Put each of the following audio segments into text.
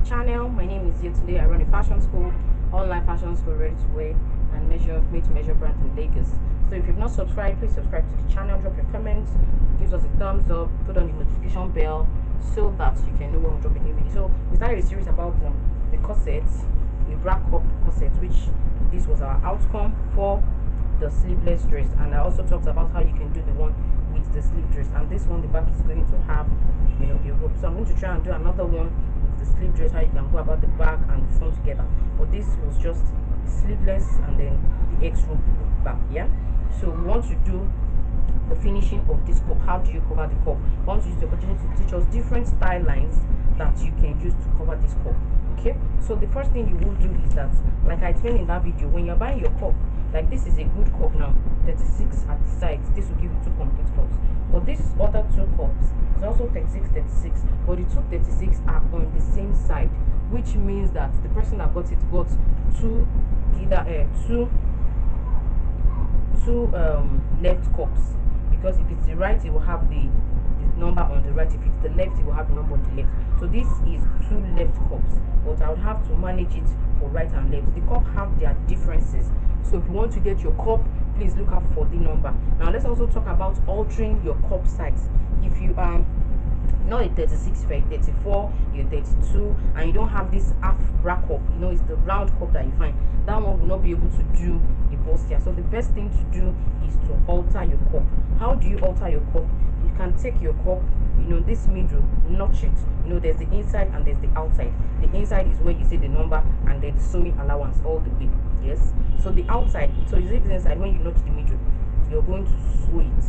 channel. My name is Yetunde. I run a fashion school, online fashion school, ready to wear and made to measure brand in Lagos. So if you've not subscribed, please subscribe to the channel, drop your comments, give us a thumbs up, put on the notification bell so that you can know when we drop a new video. So we started a series about the corsets, the bra cup corset, which this was our outcome for the sleeveless dress, and I also talked about how you can do the one with the sleeve dress, and this one the back is going to have a rope. So I'm going to try and do another one with the sleeve dress, how you can go about the back and the front together, but this was just sleeveless and then the X rope back. Yeah, so we want to do the finishing of this cup. How do you cover the cup? I want to use the opportunity to teach us different style lines that you can use to cover this cup. Okay, so the first thing you will do is that, like I explained in that video, when you're buying your cup, like this is a good cup now, 36 at the sides, this will give you two complete cups. But this other two cups is also 36, 36, but the two 36 are on the same side, which means that the person that got it got two left cups, because if it's the right, it will have the number on the right. If it's the left, it will have the number on the left. So this is two left cups, but I would have to manage it for right and left. The cup have their differences, so if you want to get your cup, please look out for the number. Now let's also talk about altering your cup size. If you are not a 36, you're a 34, you're 32, and you don't have this half bra cup, it's the round cup that you find, that one will not be able to do a bust here. So the best thing to do is to alter your cup. How do you alter your cup? You can take your cup, this middle, notch it. There's the inside and there's the outside. The inside is where you see the number and then the sewing allowance all the way. Yes, so the outside, so you see the inside, when you notch the middle, you're going to sew it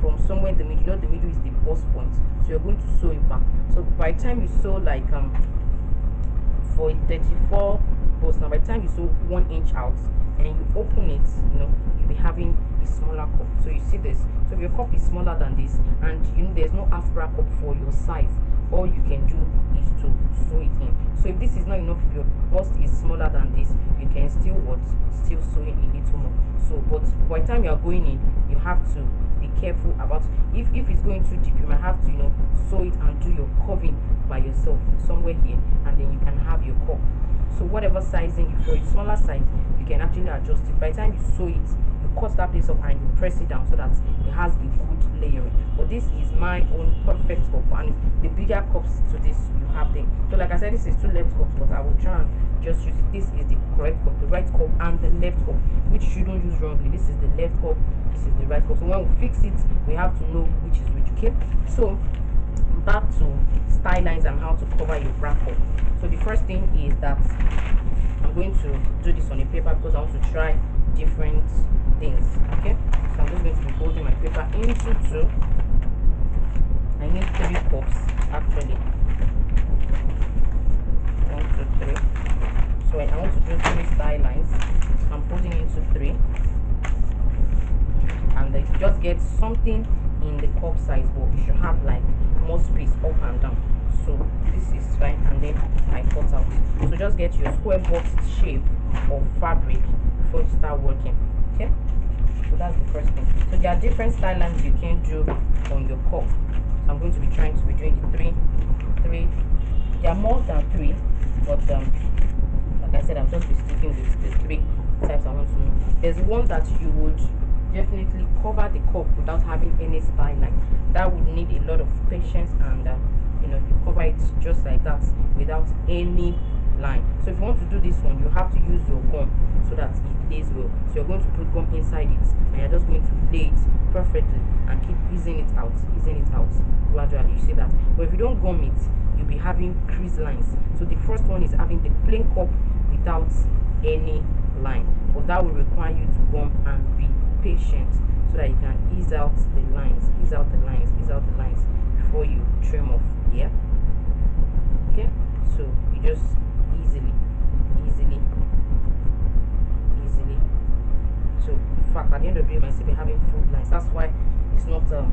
from somewhere in the middle. The middle is the bust point, so you're going to sew it back. So by the time you sew, like for a 34 bust, now by the time you sew 1 inch out and you open it, you'll be having a smaller cup. So you see this, so if your cup is smaller than this and there's no half bra cup for your size, all you can do is to sew it in. So if this is not enough, if your bust is smaller than this, you can still sew in a little more. So but by the time you are going in, you have to be careful about, if it's going too deep, you might have to sew it and do your curving by yourself somewhere here, and then you can have your cup. So whatever sizing, if you're a smaller size, you can actually adjust it. By the time you sew it, you cut that place up and you press it down so that it has a good layering. But this is my own perfect cup, and the bigger cups to this you have them. So like I said, this is two left cups, but I will try and just use it. This is the correct cup, the right cup and the left cup, which you don't use wrongly. This is the left cup, this is the right cup. So when we fix it, we have to know which is which. Okay, so back to style lines and how to cover your bra cup. So the first thing is that I'm going to do this on a paper because I want to try different things. Okay, so I'm just going to be folding my paper into two. I need 3 cups actually. 1, 2, 3. So I want to do 3 style lines. I'm folding into 3, and I just get something in the cup size, but you should have like more space up and down. So this is fine, and then I cut out. So just get your square box shape of fabric before you start working. Okay, so that's the first thing. So there are different style lines you can do on your cup. So I'm going to be trying to be doing the three. There are more than 3, but like I said, I'll just be sticking with the 3 types I want to know. There's one that you would definitely cover the cup without having any style line. That would need a lot of patience, and you cover it just like that without any line. So if you want to do this one, you have to use your gum so that it lays well. So you're going to put gum inside it, and you're just going to lay it perfectly and keep easing it out gradually. You see that? But if you don't gum it, you'll be having crease lines. So the first one is having the plain cup without any line, but that will require you to gum and be patient so that you can ease out the lines before you trim off. Yeah, okay, so you just easily. So in fact, at the end of the day, you might still be having full lines. That's why it's not the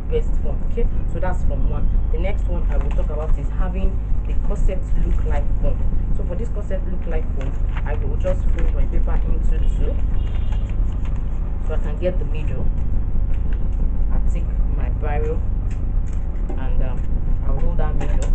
best one. Okay, so that's from 1. The next one I will talk about is having the corset look like form. So for this corset look like form, I will just fold my paper into 2 so I can get the middle. I take my biro and I'll hold that middle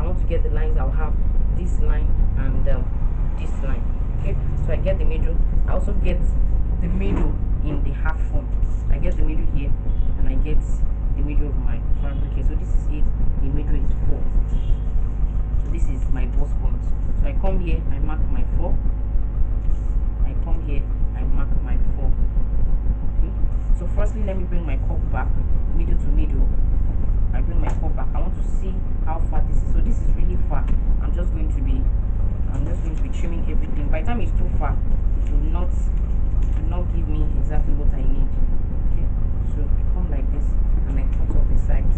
I want to get the lines, I'll have this line and this line. Okay, so I get the middle. I also get the middle in the half form. I get the middle here and I get the middle of my fabric here. So this is 8, the middle is 4. So this is my bust point. So I come here, I mark my 4. I come here, I mark my 4. Okay, so firstly let me bring my cup back, middle to middle. I bring my cup back. I want to see how far this is. So this is really far. I'm just going to be trimming everything. By the time it's too far, it will not give me exactly what I need. Okay, so I come like this and I cut off the sides.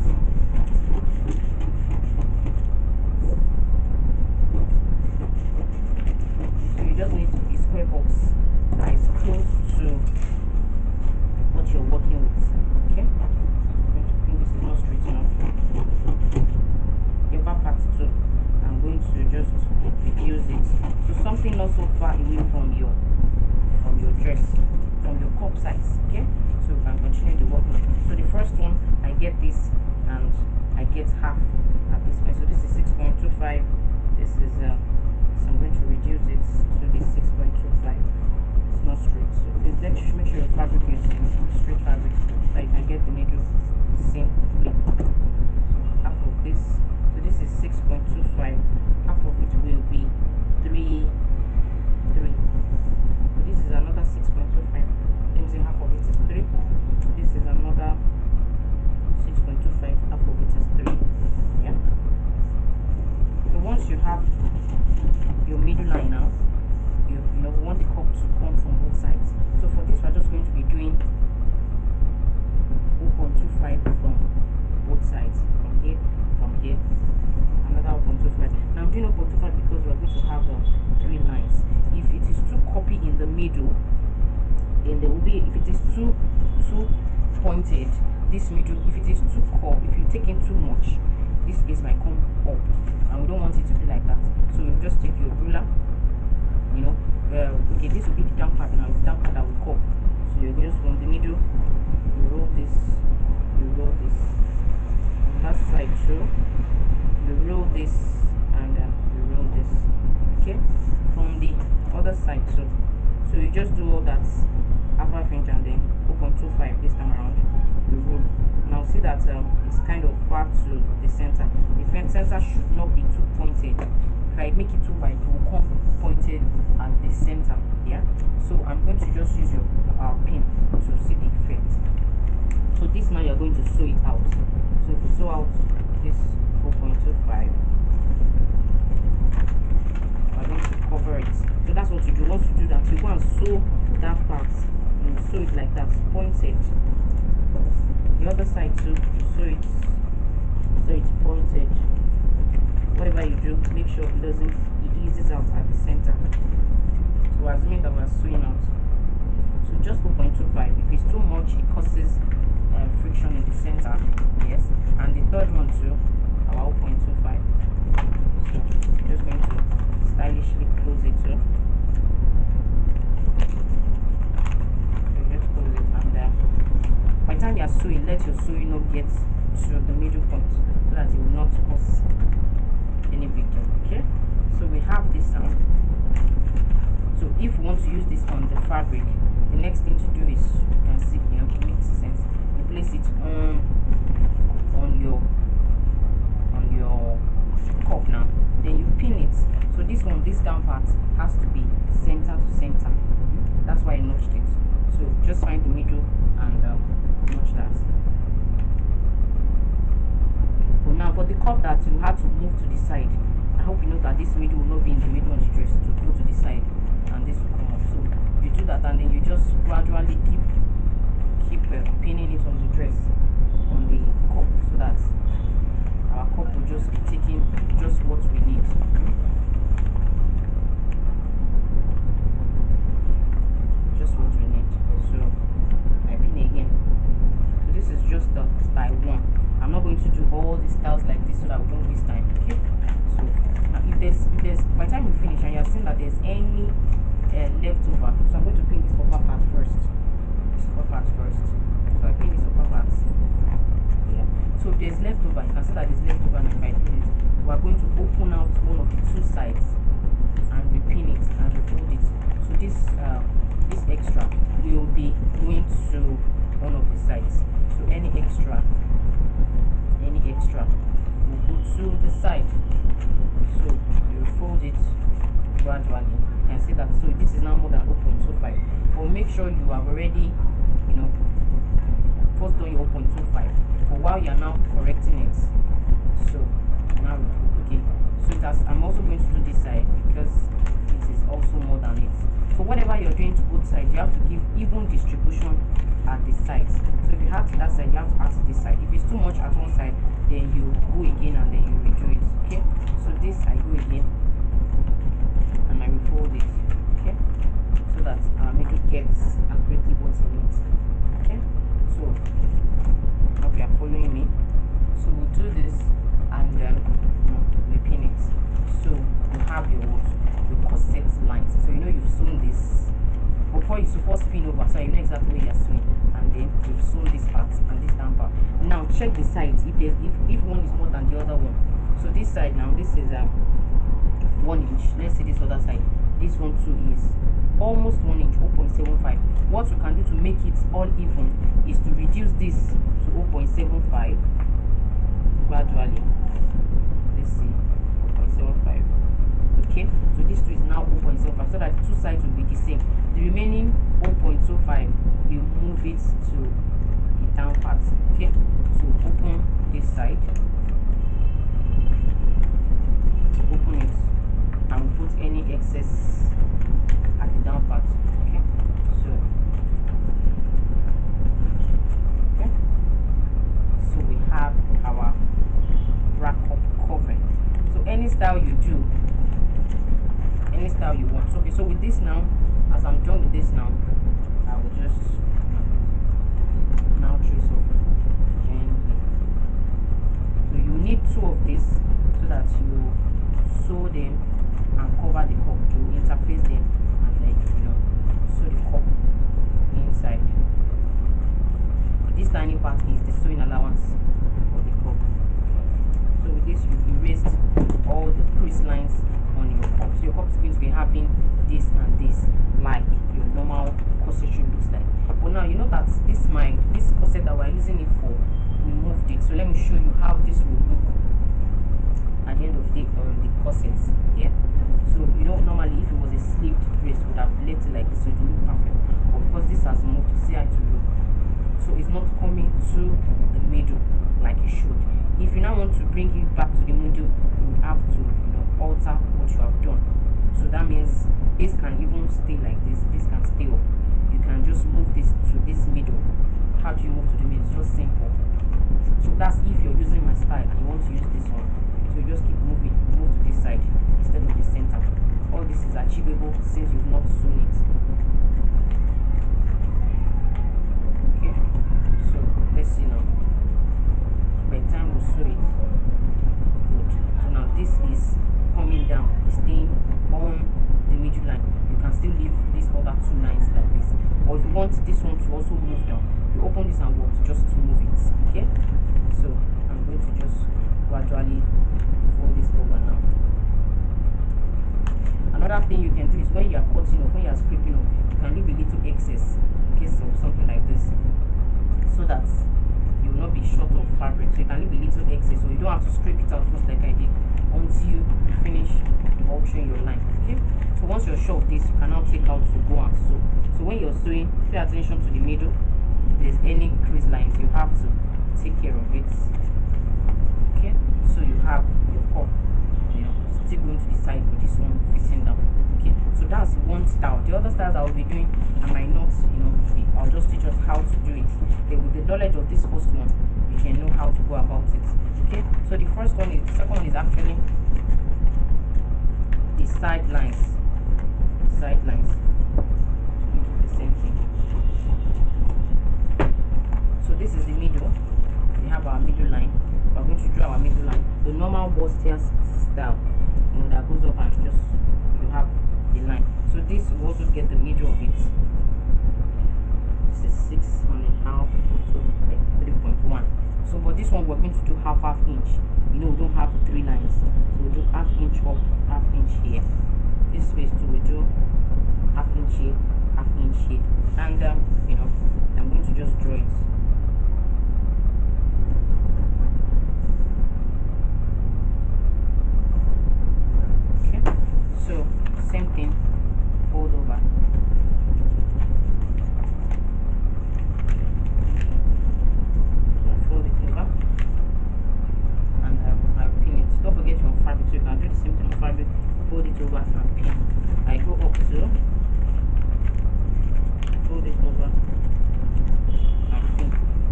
So you just need to be square box that is close to what you're working with. Okay, I think this is not straight enough. The upper part too, I'm going to just reduce it to something not so far away from your dress, from your cup size. Okay, so we can continue the work now. So the first one, I get this and I get half at this point. So this is 6.25. This is so I'm going to reduce it to the 6.25. It's not straight, so let's just make sure your fabric is straight fabric so you can get the middle the same way. Half of this, so this is 6.25. half of it will be 3. So this is another 6.25. Let me say half of it is 3. This is another 6.25. half of it is 3. Yeah, so once you have your middle line now, you know, we want the cup to come from both sides. So for this, we're just going to be doing 0.25 from both sides, from here, another 0.25. Now I'm doing 0.25 because we're going to have 3 lines. If it is too copy in the middle, then there will be, if it is too pointed, this middle, if it is too curved, if you take in too much, this place might come up, and we don't want it to be like that. So you just take your ruler, you know, okay, this will be the down part now. It's down part that will come. So you just from the middle, you roll this, on that side too, you roll this, and you roll this. Okay, from the other side too. So you just do all that half inch and then 0.25 this time around. You roll. Now see that it's kind of far to the center. The center should not be too pointed. If I make it too wide, it will come pointed at the center. Yeah, so I'm going to just use your pin to see the effect. So this now you're going to sew it out. So if you sew out this 0.25, we're going to cover it. So that's what you do. Once you do that, you go and sew that part. You sew it like that, pointed. The other side too, sew it pointed. Whatever you do, make sure it eases out at the center. So we're assuming that we're sewing out. So just 0.25. If it's too much, it causes friction in the center. Yes. And the third one too, our 0.25. So just going to stylishly close it too. So just close it, and by the time you are sewing, let your sewing not get to the middle point so that it will not cause any big deal. Okay, so we have this now. So if we want to use this on the fabric, the next thing to do is, you can see, you know, it makes sense. You place it on your cup now, then you pin it. So this one, this down part has to be center to center. That's why I notched it. So just find the middle and notch that. But now for the cup that you have to move to the side, I hope you know that this middle will not be in the middle of the dress, to go to the side, and this will come up. So you do that, and then you just gradually keep pinning it on the dress, on the cup, so that our cup will just be taking just what we need. Just what we need. So I pin again. So this is just the style 1. I'm not going to do all the styles like this so that we don't waste time. Okay. So now if there's by the time you finish and you're seeing that there's any leftover, so I'm going to pin this upper part first. So I pin this upper part. Yeah. So if there's leftover, you can see that there's leftover, and if I pin it, are going to open out one of the two sides and repin it and refold it. So this extra will be going to one of the sides. So any extra will go to the side. So you fold it gradually. You can see that. So this is now more than 0.25. But make sure you have already, first done your 0.25. But while you are now correcting it, so now okay. So it has, I'm also going to do this side because it is also more than it. So whatever you're doing to both sides, you have to give even distribution at the sides. So if you have to that side, you have to add to this side. If it's too much at one side, then you go again and then you redo it. Okay. So this I go again and I refold it. Okay. So that our middle gets accurately what's in it. Okay. So hope you are following me. So we'll do this and then repin it. So you have your corset lines. So you've sewn this before you first pin over, so you know exactly where you're sewing, and then you've sewn this part and this down part. Now check the sides if one is more than the other one. So this side now, this is 1 inch. Let's see this other side. This one too is almost 1 inch, 0.75. What you can do to make it all even is to reduce this to 0.75 gradually. Let's see, 0.75. Okay, so this two is now 0.75, so that two sides will be the same. The remaining 0.25 we move it to the down part. Okay, so open this side, open it, and put any excess at the down part. Okay, so we have our wrap up covering. So any style you do, any style you want. Okay, so with this now, as I'm done with this now, I will just now trace off gently. So you need 2 of this so that you sew them and cover the cup. You interface them and then sew the cup inside. This tiny part is the sewing allowance for the cup. So with this, you've erased all the crease lines on your cup. So your cup is going to be having this and this, like your normal corset looks like. But now you know that this corset that we're using it for, we moved it. So let me show you how this will look at the end of the day on the corset. Yeah. So normally if it was a sleeved dress, would have left it like this, so it would look perfect. But because this has moved, to see how it will look. So it's not coming to the middle like it should. If you now want to bring it back to the middle, you would have to alter what you have done. So that means this can even stay like this can stay up. You can just move this to this middle. How do you move to the middle? It's just simple. So that's if you're using my style and you want to use this one. So you just keep moving, move to this side instead of the center. All this is achievable since you've not sewn it. Okay, so let's see now. By the time we sew it, good. So now this is coming down, staying on the middle line. You can still leave these other 2 lines like this, or if you want this one to also move down, you open this and just to move it. Okay, so I'm going to just gradually fold this over now. Another thing you can do is when you are cutting or when you are scraping up, you can leave a little excess in case of something like this, so that you will not be short of fabric. So you can leave a little excess, so you don't have to scrape it out just like I did until you finish altering your line. Okay, so once you're sure of this, you can now take out to go and sew. So when you're sewing, pay attention to the middle. If there's any crease lines, you have to take care of it. Okay, so you have your cup still going to the side with this one facing down. Okay, so that's one style. The other styles I will be doing, I might not I'll just teach us how to do it. With the knowledge of this first one, you can know how to go about it. Okay, so the second one is actually the side lines. The same thing. So this is the middle. We have our middle line. We're going to draw our middle line, the normal bustier style, that goes up and just you have the line. So this will also get the middle of it. This is 6.5, so like 3.1. So but this one we're going to do half inch. You know, we don't have 3 lines, so we do half inch up, half inch here. This space too, we do half inch here, half inch here, and you know, I'm going to just draw it. Okay, so same thing, fold over. Fold it over, and I'll pin it. Don't forget your fabric, so you can do the same thing on fabric. Fold it over and pin. I go up to fold it over and pin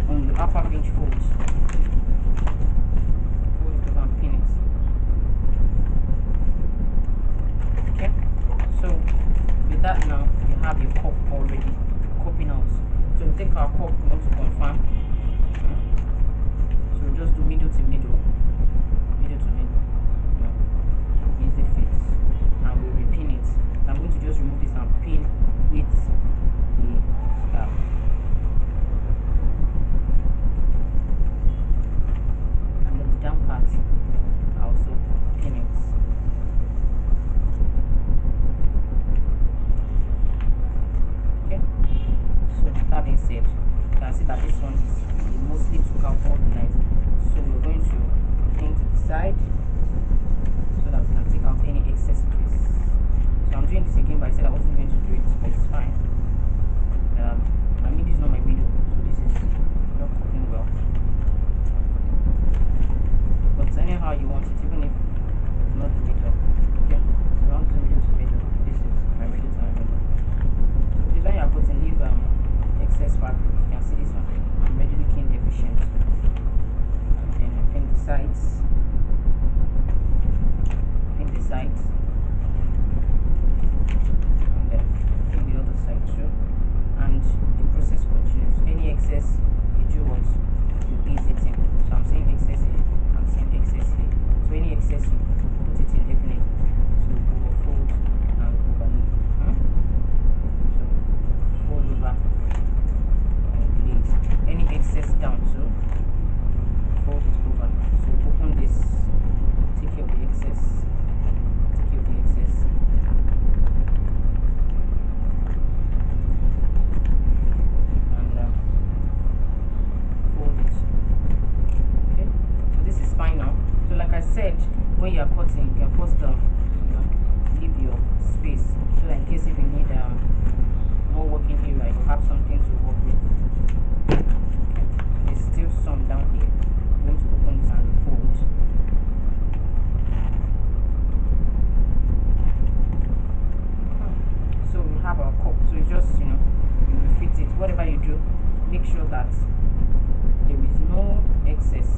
on the upper pinch folds. Fold it over and pin it. Okay, so with that now you have your cup already cupping out. So we take our cup, we want to confirm. So we just do middle to middle, middle to middle. Easy fits, and we'll repin it. So I'm going to just remove this and pin with the star. And then the down part, I also pin it. Okay, so that being said, you can see that this one is mostly took out all the lines. So we're going to pin to the side, so that we can take out any excess space. So I'm doing this again, but I said I wasn't going to do it, but it's fine. I mean, this is not my video, so this is not cooking well. But anyhow you want it, even if it's not the middle. Okay, so I want to middle to middle. This is my middle to my middle. So this one you are putting, leave excess fabric. You can see this one. I'm ready looking efficient. And then I pin the sides. Sides, and then in the other side too, and the process continues. Any excess you do what you ease it in. So I'm saying excess here, I'm saying excess here. So any excess you put it in definitely. So overfold and overlay. So fold over and lead. Any excess down, so fold it over. So open this, take care of the excess. Said when you are cutting, you can first leave your space, so that in case if you need more working area, you have something to work with. There's still some down here. I'm going to open this and fold. So we have our cup. So it's just, you fit it. Whatever you do, make sure that there is no excess.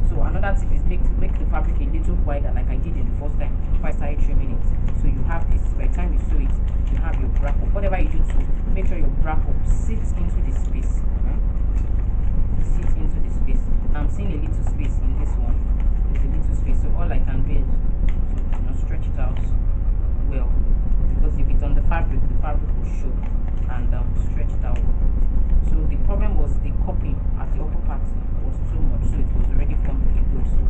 So another tip is make the fabric a little wider, like I did in the first time before I started trimming it. So you have this, by the time you sew it, you have your wrap up. Whatever you do to make sure your wrap up sits into the space. Sits into the space. Now I'm seeing a little space in this one. There's a little space, so all I can do is to stretch it out well, because if it's on the fabric will show, and stretch it out. So the problem was the cupping at the upper part was too much, so it was already formed a good. So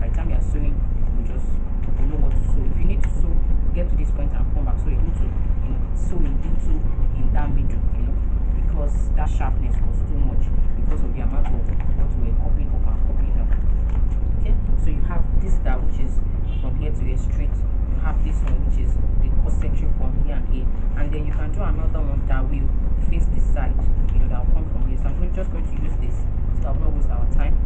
by the time you are sewing, you know what to sew. If you need to sew, get to this point and come back. So you need to sew a little in that middle, because that sharpness was too much because of the amount of what we were copying up and copying down. Okay, so you have this style, which is from here to here straight. You have this one, which is the corset from here and here, and then you can do another one that will face the side, that will come from here. So I'm just going to use this so that will not waste our time.